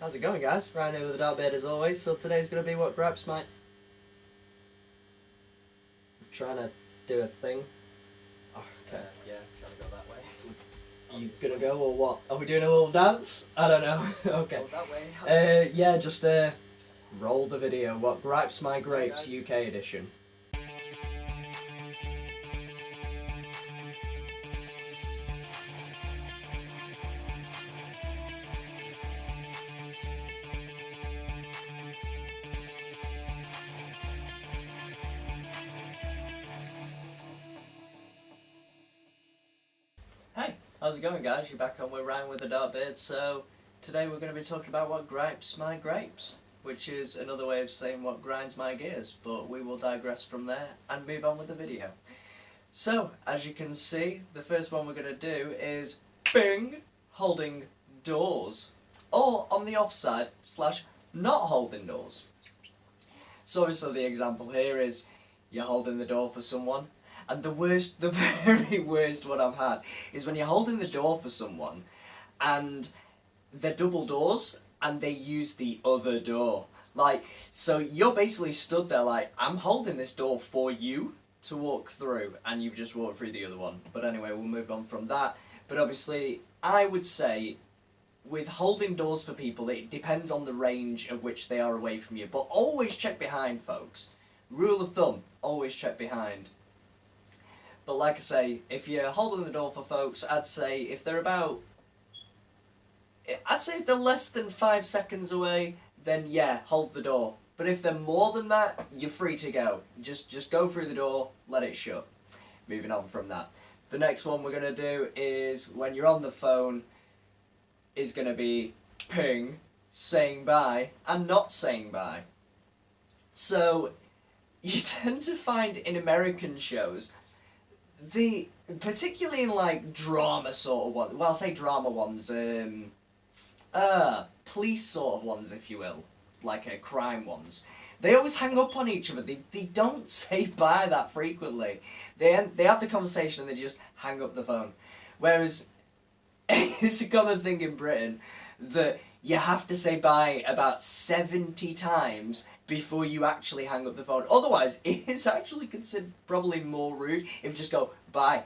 How's it going, guys? Ryan here with the Dark Beard as always. So today's going to be what GRIPES might... I'm trying to do a thing. Oh, okay. Yeah, trying to go that way. You gonna go or what? Are we doing a little dance? I don't know. Okay. Go that way. Yeah, just roll the video. What GRIPES My Grapes UK edition. Hey, how's it going, guys? You're back on with Ryan with the Dark Beard. So today we're going to be talking about what gripes my grapes, which is another way of saying what grinds my gears, but we will digress from there and move on with the video. So, as you can see, the first one we're going to do is bing, holding doors, or on the offside, / not holding doors. So obviously the example here is you're holding the door for someone, and the very worst one I've had is when you're holding the door for someone and they're double doors and they use the other door. Like, so you're basically stood there like, I'm holding this door for you to walk through, and you've just walked through the other one. But anyway, we'll move on from that. But obviously, I would say, with holding doors for people, it depends on the range of which they are away from you. But always check behind, folks. Rule of thumb, always check behind. But like I say, if you're holding the door for folks, I'd say if they're less than 5 seconds away, then yeah, hold the door. But if they're more than that, you're free to go. Just go through the door, let it shut. Moving on from that. The next one we're going to do is, when you're on the phone, is going to be ping, saying bye, and not saying bye. So, you tend to find in American shows, particularly in like drama sort of ones, well, I'll say drama ones, police sort of ones, if you will, like crime ones, they always hang up on each other. They don't say bye that frequently. They have the conversation and they just hang up the phone. Whereas, it's a common thing in Britain that you have to say bye about 70 times before you actually hang up the phone. Otherwise, it is actually considered probably more rude if you just go bye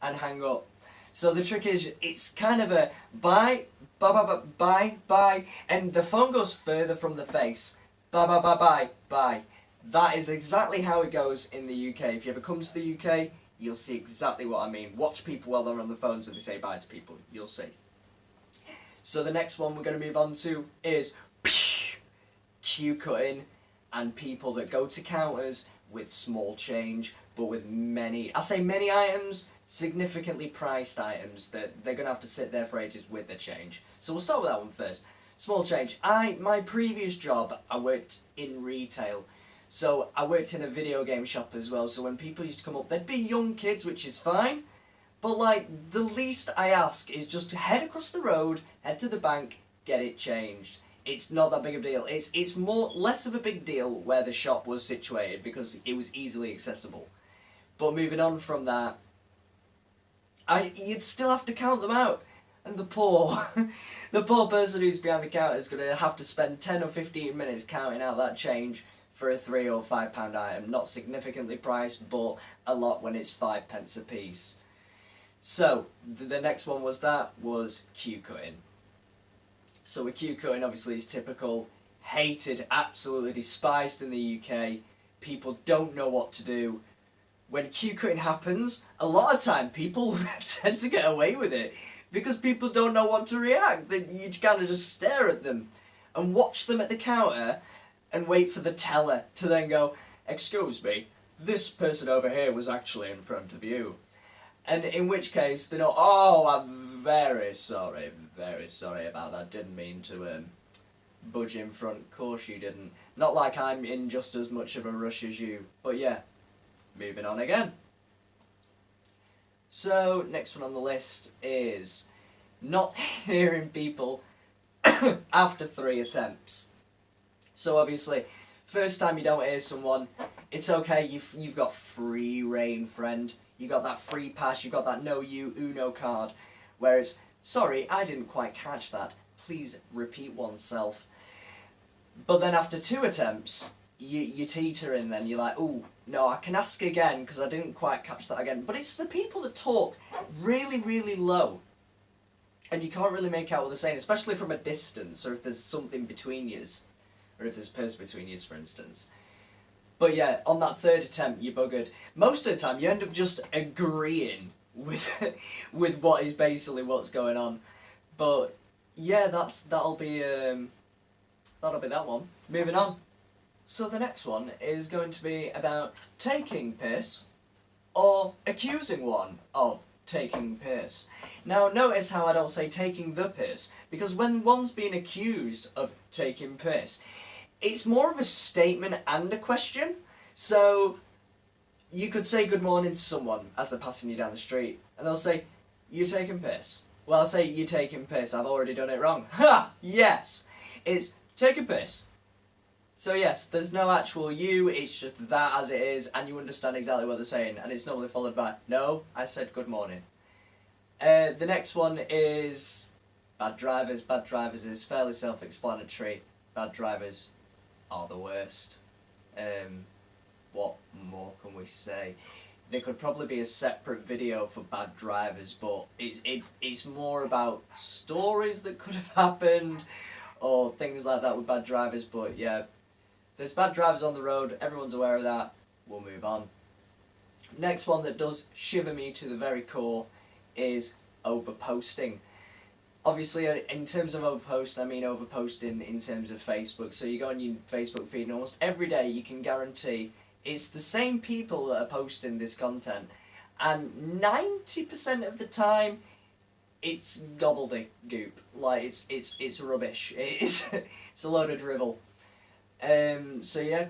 and hang up. So the trick is, it's kind of a bye, bye, and the phone goes further from the face. Bye. That is exactly how it goes in the UK. If you ever come to the UK, you'll see exactly what I mean. Watch people while they're on the phones and they say bye to people. You'll see. So the next one we're going to move on to is queue cutting, and people that go to counters with small change, but with many items, significantly priced items that they're going to have to sit there for ages with the change. So we'll start with that one first. Small change. My previous job, I worked in retail. So I worked in a video game shop as well, so when people used to come up, they'd be young kids, which is fine. But like, the least I ask is just to head across the road, head to the bank, get it changed. It's not that big of a deal. It's less of a big deal where the shop was situated because it was easily accessible. But moving on from that, you'd still have to count them out. And the poor person who's behind the counter is going to have to spend 10 or 15 minutes counting out that change for a £3 or £5 item. Not significantly priced, but a lot when it's 5p a piece. So, the next one was queue cutting. So with queue cutting, obviously, is typical, hated, absolutely despised in the UK. People don't know what to do. When queue cutting happens, a lot of time people tend to get away with it because people don't know what to react. You kind of just stare at them and watch them at the counter and wait for the teller to then go, "Excuse me, this person over here was actually in front of you." And in which case, they know, "Oh, I'm very sorry about that. Didn't mean to budge in front. Of course you didn't. Not like I'm in just as much of a rush as you." But yeah, moving on again. So, next one on the list is not hearing people after 3 attempts. So obviously, first time you don't hear someone, it's okay, you've got free reign, friend. You got that free pass, you got that know you Uno card. Whereas, sorry, I didn't quite catch that. please repeat oneself. But then after 2 attempts, you teeter in then, you're like, oh, no, I can ask again because I didn't quite catch that again. But it's for the people that talk really, really low. And you can't really make out what they're saying, especially from a distance, or if there's something between yous. Or if there's a person between yous, for instance. But yeah, on that 3rd attempt, you're buggered. Most of the time, you end up just agreeing with what is basically what's going on. But yeah, that'll be that one. Moving on. So the next one is going to be about taking piss or accusing one of taking piss. Now notice how I don't say taking the piss, because when one's being accused of taking piss, it's more of a statement and a question. So you could say good morning to someone as they're passing you down the street, and they'll say, you taking piss? Well, I'll say, you taking piss, I've already done it wrong. Ha! Yes! It's taking piss. So yes, there's no actual you, it's just that as it is, and you understand exactly what they're saying, and it's normally followed by, no, I said good morning. The next one is bad drivers. Bad drivers is fairly self-explanatory. Bad drivers are the worst. What more can we say? There could probably be a separate video for bad drivers, but it's more about stories that could have happened, or things like that with bad drivers, but yeah. There's bad drivers on the road, everyone's aware of that, we'll move on. Next one that does shiver me to the very core is overposting. Obviously, in terms of overpost, I mean overposting in terms of Facebook. So you go on your Facebook feed and almost every day you can guarantee it's the same people that are posting this content. And 90% of the time, it's gobbledygook. Like, it's rubbish. It's a load of drivel. So yeah,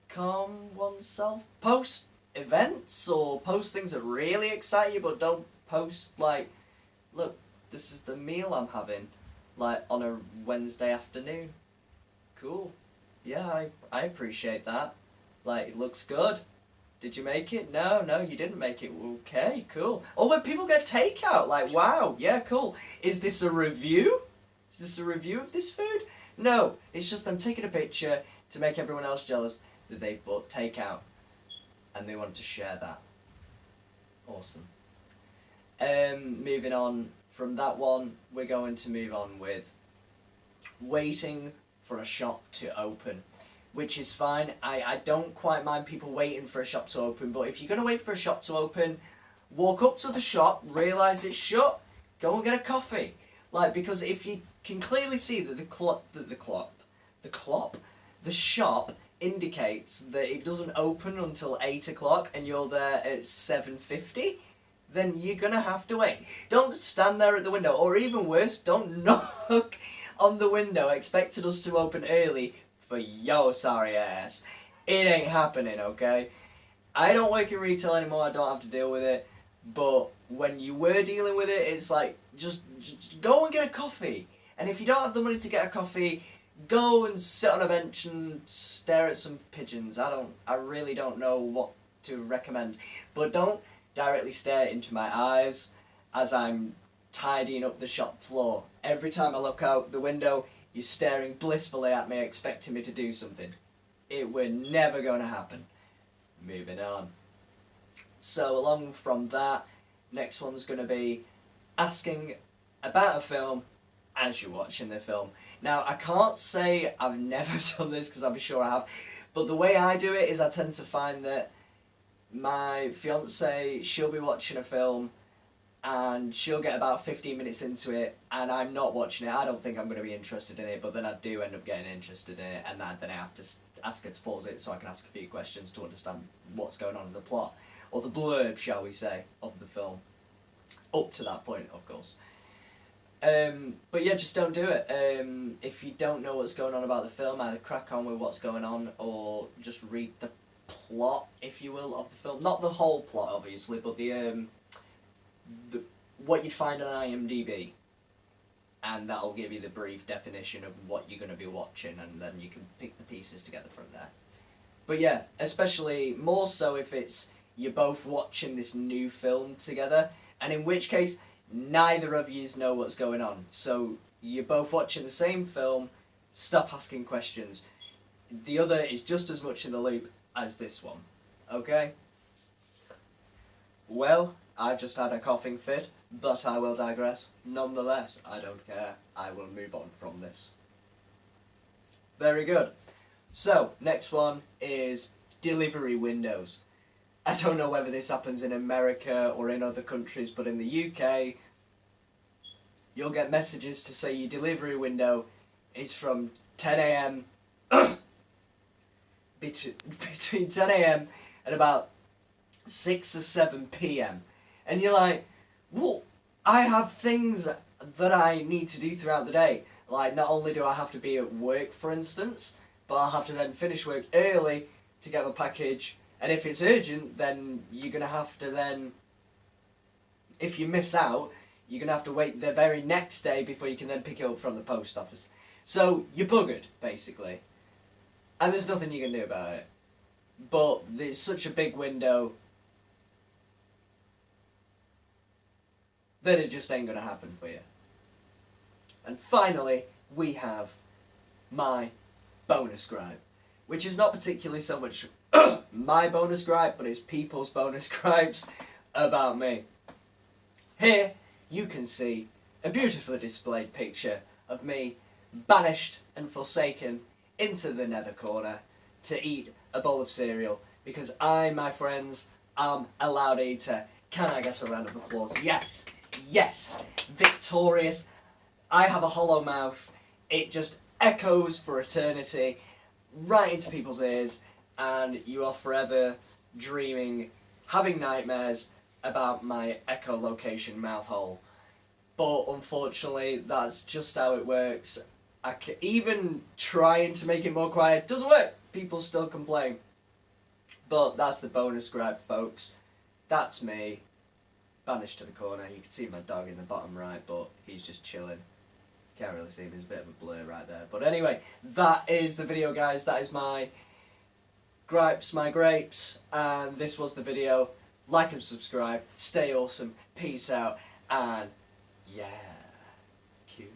calm oneself. Post events or post things that really excite you, but don't post like, look, this is the meal I'm having, like on a Wednesday afternoon. Cool. Yeah, I appreciate that. Like, it looks good. Did you make it? No, you didn't make it. Okay, cool. Or when people get takeout, like, wow, yeah, cool. Is this a review? Is this a review of this food? No, it's just them taking a picture to make everyone else jealous that they bought takeout and they want to share that. Awesome. Moving on from that one, we're going to move on with waiting for a shop to open, which is fine. I don't quite mind people waiting for a shop to open, but if you're going to wait for a shop to open, walk up to the shop, realise it's shut, go and get a coffee. Like, because if you can clearly see that the shop indicates that it doesn't open until 8 o'clock and you're there at 7:50, then you're gonna have to wait. Don't stand there at the window, or even worse, don't knock on the window expecting us to open early for your sorry ass. It ain't happening, okay? I don't work in retail anymore, I don't have to deal with it, but when you were dealing with it, it's like, just go and get a coffee. And if you don't have the money to get a coffee, go and sit on a bench and stare at some pigeons. I really don't know what to recommend. But don't directly stare into my eyes as I'm tidying up the shop floor. Every time I look out the window, you're staring blissfully at me, expecting me to do something. It were never going to happen. Moving on. So along from that, next one's going to be asking about a film as you're watching the film. Now, I can't say I've never done this, because I'm sure I have, but the way I do it is I tend to find that my fiance, she'll be watching a film and she'll get about 15 minutes into it and I'm not watching it. I don't think I'm going to be interested in it, but then I do end up getting interested in it, and then I have to ask her to pause it so I can ask a few questions to understand what's going on in the plot, or the blurb, shall we say, of the film. Up to that point, of course. But yeah, just don't do it. If you don't know what's going on about the film, either crack on with what's going on or just read the plot, if you will, of the film. Not the whole plot, obviously, but the what you'd find on IMDb. And that'll give you the brief definition of what you're going to be watching, and then you can pick the pieces together from there. But yeah, especially more so if it's you're both watching this new film together, and in which case neither of yous know what's going on. So You're both watching the same film. Stop asking questions. The other is just as much in the loop as this one. Okay? Well, I've just had a coughing fit, but I will digress. Nonetheless, I don't care. I will move on from this. Very good. So, next one is delivery windows. I don't know whether this happens in America or in other countries, but in the UK, you'll get messages to say your delivery window is from 10 a.m. between 10 a.m. and about 6 or 7 p.m. And you're like, well, I have things that I need to do throughout the day. Like, not only do I have to be at work, for instance, but I'll have to then finish work early to get my package. And if it's urgent, then you're going to have to then, if you miss out, you're going to have to wait the very next day before you can then pick it up from the post office. So, you're buggered, basically. And there's nothing you can do about it. But there's such a big window that it just ain't going to happen for you. And finally, we have my bonus gripe, which is not particularly so much my bonus gripe, but it's people's bonus gripes about me. Here, you can see a beautifully displayed picture of me banished and forsaken into the nether corner to eat a bowl of cereal, because I, my friends, am a loud eater. Can I get a round of applause? Yes, yes, victorious. I have a hollow mouth. It just echoes for eternity, right into people's ears, and you are forever dreaming, having nightmares about my echolocation mouth hole. But unfortunately, that's just how it works. Even trying to make it more quiet doesn't work. People still complain. But that's the bonus gripe, folks. That's me. Banished to the corner. You can see my dog in the bottom right, but he's just chilling. Can't really see him, he's a bit of a blur right there. But anyway, that is the video, guys. That is my gripes, my grapes, and this was the video. Like and subscribe. Stay awesome. Peace out. And yeah. Cute.